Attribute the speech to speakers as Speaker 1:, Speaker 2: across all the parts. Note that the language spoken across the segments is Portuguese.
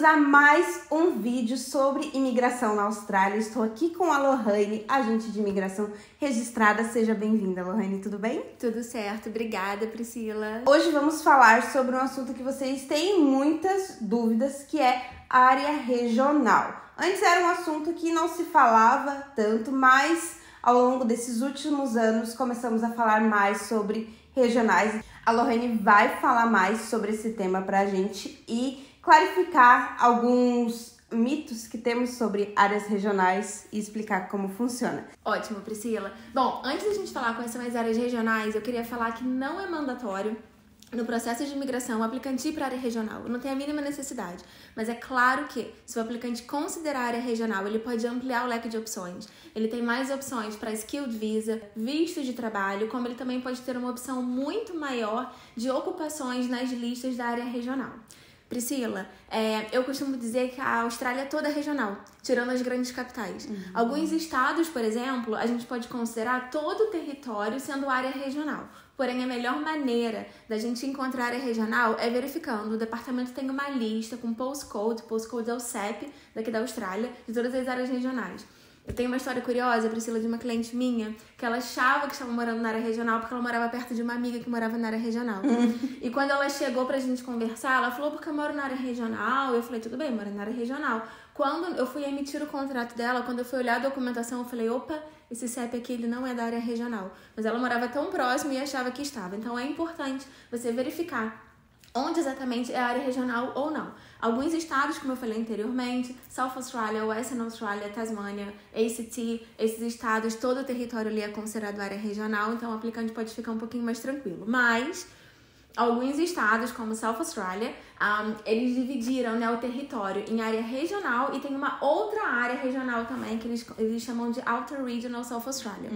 Speaker 1: bem-vindos a mais um vídeo sobre imigração na Austrália. Estou aqui com a Lohane, agente de imigração registrada. Seja bem-vinda, Lohane, tudo bem?
Speaker 2: Tudo certo, obrigada, Priscila.
Speaker 1: Hoje vamos falar sobre um assunto que vocês têm muitas dúvidas, que é área regional. Antes era um assunto que não se falava tanto, mas ao longo desses últimos anos começamos a falar mais sobre regionais. A Lohane vai falar mais sobre esse tema pra gente e clarificar alguns mitos que temos sobre áreas regionais e explicar como funciona.
Speaker 2: Ótimo, Priscila. Bom, antes da gente falar quais são as áreas regionais, eu queria falar que não é mandatório no processo de imigração o aplicante ir para a área regional. Não tem a mínima necessidade. Mas é claro que, se o aplicante considerar a área regional, ele pode ampliar o leque de opções. Ele tem mais opções para Skilled Visa, visto de trabalho, como ele também pode ter uma opção muito maior de ocupações nas listas da área regional. Priscila, eu costumo dizer que a Austrália é toda regional, tirando as grandes capitais. Alguns estados, por exemplo, a gente pode considerar todo o território sendo área regional. Porém, a melhor maneira da gente encontrar área regional é verificando. O departamento tem uma lista com postcode é o CEP daqui da Austrália, de todas as áreas regionais. Eu tenho uma história curiosa, Priscila, de uma cliente minha, que ela achava que estava morando na área regional porque ela morava perto de uma amiga que morava na área regional. E quando ela chegou pra gente conversar, ela falou, porque eu moro na área regional. Eu falei, tudo bem, moro na área regional. Quando eu fui emitir o contrato dela, quando eu fui olhar a documentação, eu falei, opa, esse CEP aqui, ele não é da área regional. Mas ela morava tão próximo e achava que estava. Então é importante você verificar onde exatamente é a área regional ou não. Alguns estados, como eu falei anteriormente, South Australia, Western Australia, Tasmania, ACT, esses estados, todo o território ali é considerado área regional, então o aplicante pode ficar um pouquinho mais tranquilo. Mas alguns estados, como South Australia, eles dividiram, né, o território em área regional e tem uma outra área regional também que eles chamam de Outer Regional South Australia.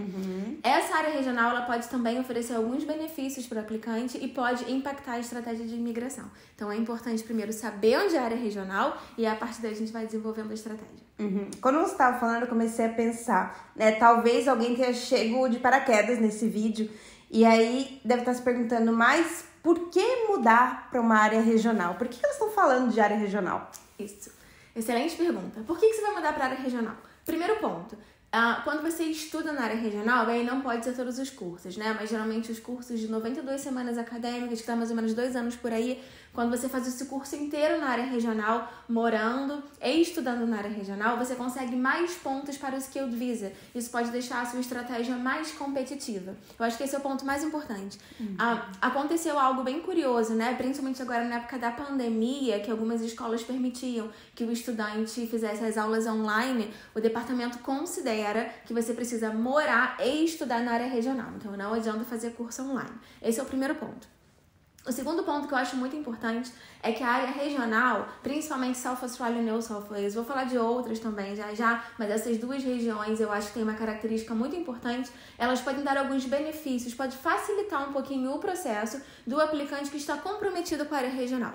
Speaker 2: Essa área regional ela pode também oferecer alguns benefícios para o aplicante e pode impactar a estratégia de imigração. Então é importante primeiro saber onde é a área regional e a partir daí a gente vai desenvolvendo a estratégia.
Speaker 1: Quando você estava falando, eu comecei a pensar, né, talvez alguém tenha chegado de paraquedas nesse vídeo e aí deve estar se perguntando, mas por que mudar para uma área regional? Por que elas estão falando de área regional?
Speaker 2: Isso. Excelente pergunta. Por que você vai mudar para a área regional? Primeiro ponto. Quando você estuda na área regional, aí não pode ser todos os cursos, né? Mas geralmente os cursos de 92 semanas acadêmicas, que dá mais ou menos 2 anos por aí, quando você faz esse curso inteiro na área regional, morando e estudando na área regional, você consegue mais pontos para o Skilled Visa. Isso pode deixar a sua estratégia mais competitiva. Eu acho que esse é o ponto mais importante. Aconteceu algo bem curioso, né? Principalmente agora na época da pandemia, que algumas escolas permitiam que o estudante fizesse as aulas online, o departamento considera que você precisa morar e estudar na área regional. Então não adianta fazer curso online. Esse é o primeiro ponto. O segundo ponto que eu acho muito importante é que a área regional, principalmente South Australia e New South Wales, vou falar de outras também já, mas essas duas regiões eu acho que tem uma característica muito importante, elas podem dar alguns benefícios, pode facilitar um pouquinho o processo do aplicante que está comprometido com a área regional.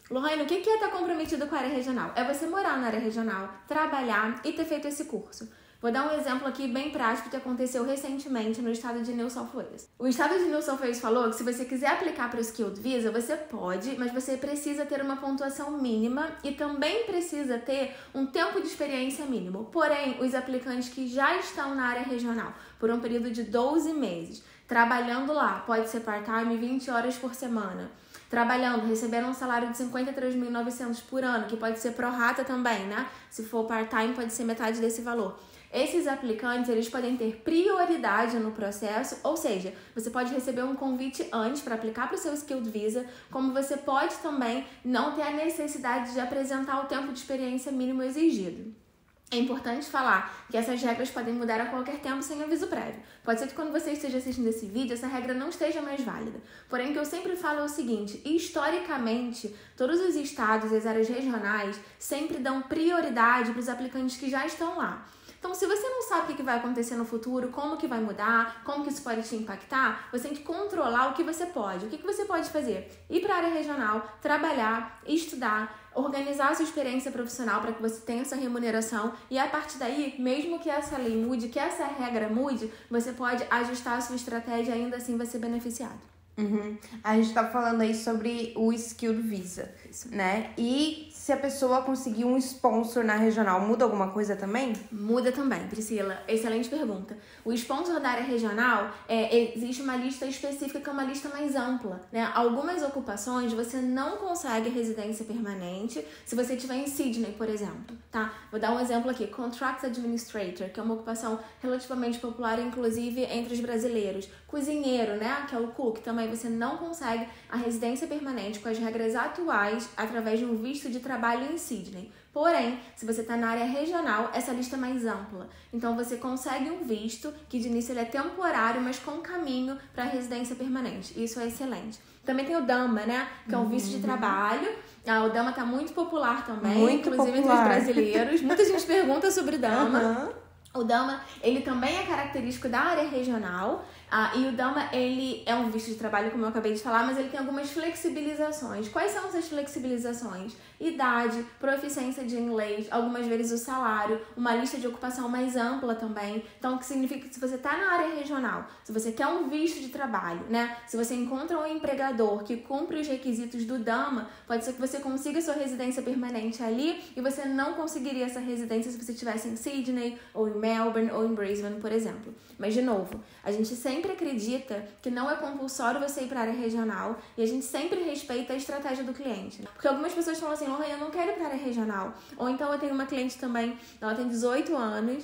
Speaker 2: Lohane, o que é estar comprometido com a área regional? É você morar na área regional, trabalhar e ter feito esse curso. Vou dar um exemplo aqui bem prático que aconteceu recentemente no estado de New South Wales. O estado de New South Wales falou que se você quiser aplicar para o Skilled Visa, você pode, mas você precisa ter uma pontuação mínima e também precisa ter um tempo de experiência mínimo. Porém, os aplicantes que já estão na área regional por um período de 12 meses, trabalhando lá, pode ser part-time, 20 horas por semana, trabalhando, recebendo um salário de 53.900 por ano, que pode ser pro rata também, né? Se for part-time, pode ser metade desse valor. Esses aplicantes, eles podem ter prioridade no processo, ou seja, você pode receber um convite antes para aplicar para o seu Skilled Visa, como você pode também não ter a necessidade de apresentar o tempo de experiência mínimo exigido. É importante falar que essas regras podem mudar a qualquer tempo sem aviso prévio. Pode ser que quando você esteja assistindo esse vídeo, essa regra não esteja mais válida. Porém, o que eu sempre falo é o seguinte, historicamente, todos os estados e as áreas regionais sempre dão prioridade para os aplicantes que já estão lá. Então, se você não sabe o que vai acontecer no futuro, como que vai mudar, como que isso pode te impactar, você tem que controlar o que você pode. O que você pode fazer? Ir para a área regional, trabalhar, estudar, organizar a sua experiência profissional para que você tenha essa remuneração e a partir daí, mesmo que essa lei mude, que essa regra mude, você pode ajustar a sua estratégia e ainda assim vai ser beneficiado.
Speaker 1: A gente tá falando aí sobre o Skilled Visa, né? E se a pessoa conseguir um sponsor na regional, muda alguma coisa também?
Speaker 2: Muda também, Priscila. Excelente pergunta. O sponsor da área regional, existe uma lista específica que é uma lista mais ampla, né? Algumas ocupações você não consegue residência permanente se você estiver em Sydney, por exemplo, tá? Vou dar um exemplo aqui. Contract Administrator, que é uma ocupação relativamente popular, inclusive entre os brasileiros. Cozinheiro, né? Que é o cook, também você não consegue a residência permanente com as regras atuais através de um visto de trabalho em Sydney. Porém, se você está na área regional, essa lista é mais ampla. Então, você consegue um visto que de início ele é temporário, mas com caminho para residência permanente. Isso é excelente. Também tem o DAMA, né? Que é um visto de trabalho. O DAMA está muito popular também,
Speaker 1: muito
Speaker 2: inclusive
Speaker 1: popular.
Speaker 2: entre os brasileiros. Muita gente pergunta sobre o DAMA. O DAMA, ele também é característico da área regional, e o DAMA, ele é um visto de trabalho, como eu acabei de falar, mas ele tem algumas flexibilizações. Quais são essas flexibilizações? Idade, proficiência de inglês, algumas vezes o salário, uma lista de ocupação mais ampla também. Então, o que significa que se você está na área regional, se você quer um visto de trabalho, né? Se você encontra um empregador que cumpre os requisitos do DAMA, pode ser que você consiga sua residência permanente ali e você não conseguiria essa residência se você estivesse em Sydney ou em Melbourne ou em Brisbane, por exemplo. Mas, de novo, a gente sempre acredita que não é compulsório você ir para a área regional e a gente sempre respeita a estratégia do cliente. Porque algumas pessoas falam assim, Lohane, eu não quero ir para a área regional. Ou então eu tenho uma cliente também, ela tem 18 anos,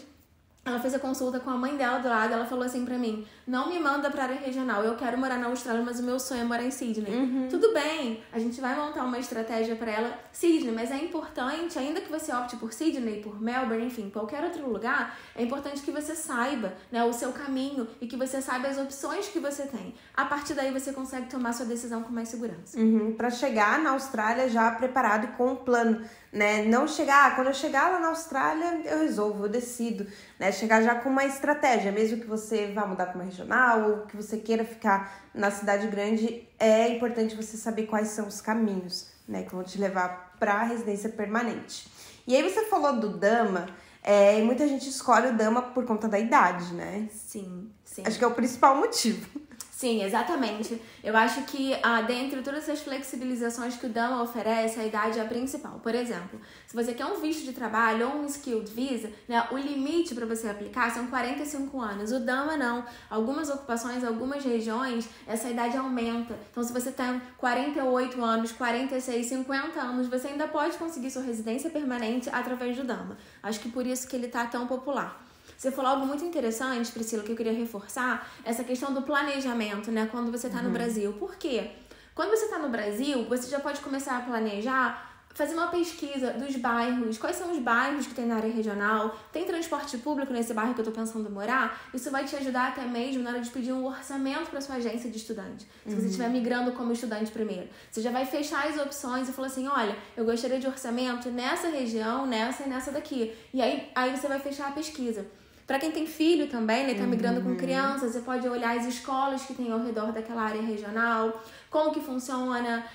Speaker 2: ela fez a consulta com a mãe dela do lado, ela falou assim pra mim, não me manda pra área regional, eu quero morar na Austrália, mas o meu sonho é morar em Sydney. Tudo bem, a gente vai montar uma estratégia pra ela, Sydney, mas é importante, ainda que você opte por Sydney, por Melbourne, enfim, qualquer outro lugar, é importante que você saiba, né, o seu caminho e que você saiba as opções que você tem. A partir daí você consegue tomar sua decisão com mais segurança.
Speaker 1: Pra chegar na Austrália já preparado e com um plano, né? Não chegar, quando eu chegar lá na Austrália, eu resolvo, eu decido, né? Chegar já com uma estratégia, mesmo que você vá mudar para uma regional ou que você queira ficar na cidade grande, é importante você saber quais são os caminhos, né? Que vão te levar para a residência permanente. E aí você falou do DAMA, e muita gente escolhe o DAMA por conta da idade, né?
Speaker 2: Sim, sim.
Speaker 1: Acho que é o principal motivo.
Speaker 2: Sim, exatamente. Eu acho que dentre todas essas flexibilizações que o DAMA oferece, a idade é a principal. Por exemplo, se você quer um visto de trabalho ou um Skilled Visa, né, o limite para você aplicar são 45 anos. O DAMA não. Algumas ocupações, algumas regiões, essa idade aumenta. Então, se você tem 48 anos, 46, 50 anos, você ainda pode conseguir sua residência permanente através do DAMA. Acho que por isso que ele está tão popular. Você falou algo muito interessante, Priscila, que eu queria reforçar, essa questão do planejamento, né, quando você está no Brasil. Por quê? Quando você está no Brasil, você já pode começar a planejar, fazer uma pesquisa dos bairros, quais são os bairros que tem na área regional, tem transporte público nesse bairro que eu estou pensando em morar, isso vai te ajudar até mesmo na hora de pedir um orçamento para sua agência de estudante. Se você estiver migrando como estudante primeiro, você já vai fechar as opções e falar assim, olha, eu gostaria de orçamento nessa região, nessa e nessa daqui. E aí você vai fechar a pesquisa. Para quem tem filho também, né, tá migrando com crianças, você pode olhar as escolas que tem ao redor daquela área regional, como que funciona,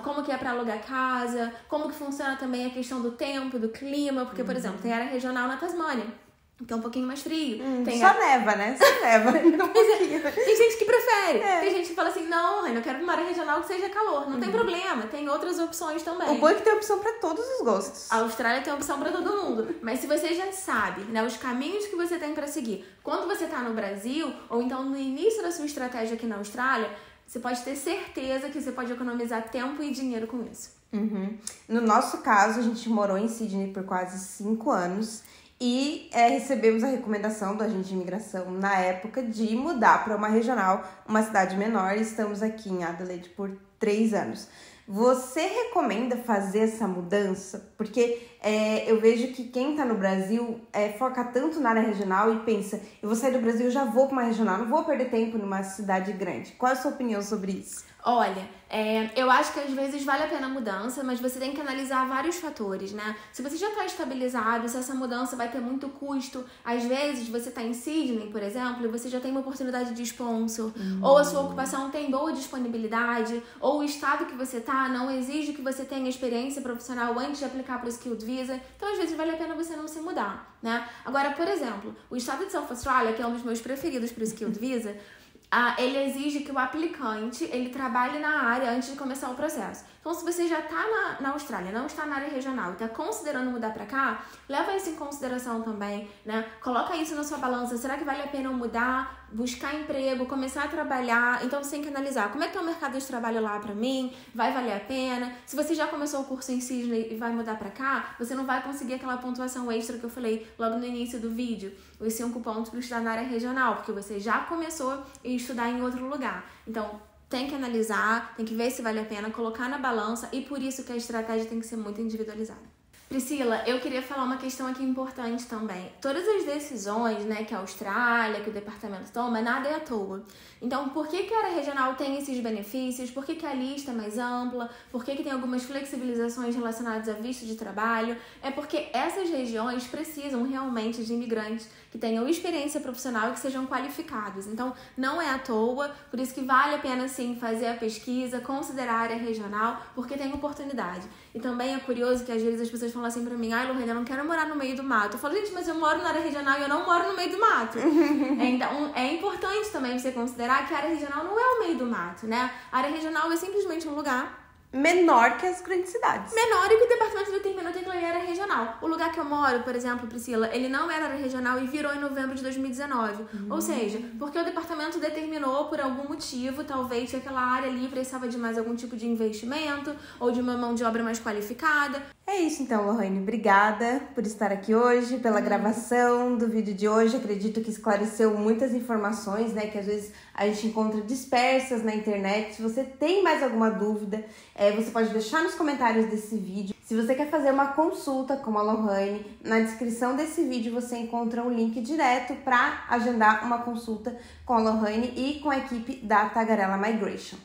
Speaker 2: como que é para alugar casa, como que funciona também a questão do tempo, do clima, porque, por exemplo, tem área regional na Tasmânia, que é um pouquinho mais frio.
Speaker 1: Só neva, né? Só neva.
Speaker 2: Tem gente que prefere. Tem gente que fala assim, não, eu quero uma área regional que seja calor. Não tem problema, tem outras opções também.
Speaker 1: O bom é que tem opção para todos os gostos.
Speaker 2: A Austrália tem opção para todo mundo. Mas se você já sabe, né, os caminhos que você tem para seguir, quando você tá no Brasil, ou então no início da sua estratégia aqui na Austrália, você pode ter certeza que você pode economizar tempo e dinheiro com isso.
Speaker 1: No nosso caso, a gente morou em Sydney por quase 5 anos. E recebemos a recomendação do agente de imigração na época de mudar para uma regional, uma cidade menor. E estamos aqui em Adelaide por 3 anos. Você recomenda fazer essa mudança? Porque eu vejo que quem está no Brasil foca tanto na área regional e pensa, eu vou sair do Brasil, eu já vou para uma regional, não vou perder tempo numa cidade grande. Qual é a sua opinião sobre isso?
Speaker 2: Olha, eu acho que às vezes vale a pena a mudança, mas você tem que analisar vários fatores, né? Se você já está estabilizado, se essa mudança vai ter muito custo, às vezes você está em Sydney, por exemplo, e você já tem uma oportunidade de sponsor, ou a sua ocupação tem boa disponibilidade, ou o estado que você está não exige que você tenha experiência profissional antes de aplicar para o Skilled Visa, então às vezes vale a pena você não se mudar, né? Agora, por exemplo, o estado de South Australia, que é um dos meus preferidos para o Skilled Visa, ele exige que o aplicante ele trabalhe na área antes de começar o processo. Então, se você já está na Austrália, não está na área regional e está considerando mudar para cá, leva isso em consideração também, né? Coloca isso na sua balança. Será que vale a pena eu mudar, buscar emprego, começar a trabalhar? Então, você tem que analisar como é que é o mercado de trabalho lá para mim, vai valer a pena? Se você já começou o curso em Sydney e vai mudar para cá, você não vai conseguir aquela pontuação extra que eu falei logo no início do vídeo, os 5 pontos para estudar na área regional, porque você já começou a estudar em outro lugar. Então, tem que analisar, tem que ver se vale a pena, colocar na balança, e por isso que a estratégia tem que ser muito individualizada. Priscila, eu queria falar uma questão aqui importante também. Todas as decisões, né, que a Austrália, que o departamento toma, nada é à toa. Então, por que a área regional tem esses benefícios? Por que a lista é mais ampla? Por que tem algumas flexibilizações relacionadas a visto de trabalho? É porque essas regiões precisam realmente de imigrantes que tenham experiência profissional e que sejam qualificados. Então, não é à toa, por isso que vale a pena, sim, fazer a pesquisa, considerar a área regional, porque tem oportunidade. E também é curioso que às vezes as pessoas falam assim pra mim: ai, Lorena, eu não quero morar no meio do mato. Eu falo: gente, mas eu moro na área regional e eu não moro no meio do mato. Então, é importante também você considerar que a área regional não é o meio do mato, né? A área regional é simplesmente um lugar
Speaker 1: menor que as grandes cidades.
Speaker 2: Menor, e que o departamento determinou que aquilo ali era regional. O lugar que eu moro, por exemplo, Priscila, ele não era regional e virou em novembro de 2019. Ou seja, porque o departamento determinou por algum motivo, talvez que aquela área ali precisava de mais algum tipo de investimento ou de uma mão de obra mais qualificada.
Speaker 1: É isso então, Lohane. Obrigada por estar aqui hoje, pela gravação do vídeo de hoje. Acredito que esclareceu muitas informações, né, que às vezes a gente encontra dispersas na internet. Se você tem mais alguma dúvida, você pode deixar nos comentários desse vídeo. Se você quer fazer uma consulta com a Lohane, na descrição desse vídeo você encontra um link direto para agendar uma consulta com a Lohane e com a equipe da Tagarela Migration.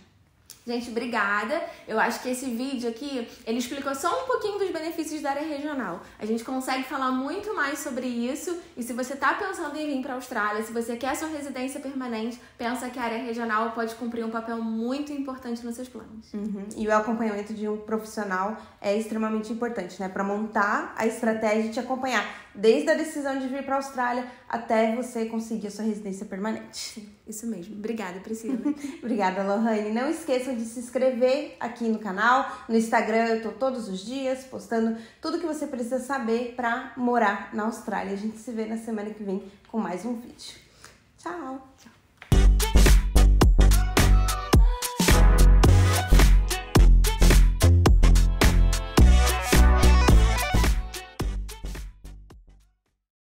Speaker 2: Gente, obrigada. Eu acho que esse vídeo aqui, ele explicou só um pouquinho dos benefícios da área regional. A gente consegue falar muito mais sobre isso. E se você tá pensando em vir para a Austrália, se você quer sua residência permanente, pensa que a área regional pode cumprir um papel muito importante nos seus planos.
Speaker 1: E o acompanhamento de um profissional é extremamente importante, né? Para montar a estratégia e te acompanhar desde a decisão de vir para a Austrália até você conseguir a sua residência permanente.
Speaker 2: Sim, isso mesmo. Obrigada, Priscila.
Speaker 1: Obrigada, Lohane. Não esqueçam de se inscrever aqui no canal. No Instagram eu tô todos os dias postando tudo que você precisa saber para morar na Austrália. A gente se vê na semana que vem com mais um vídeo. Tchau!
Speaker 2: Tchau!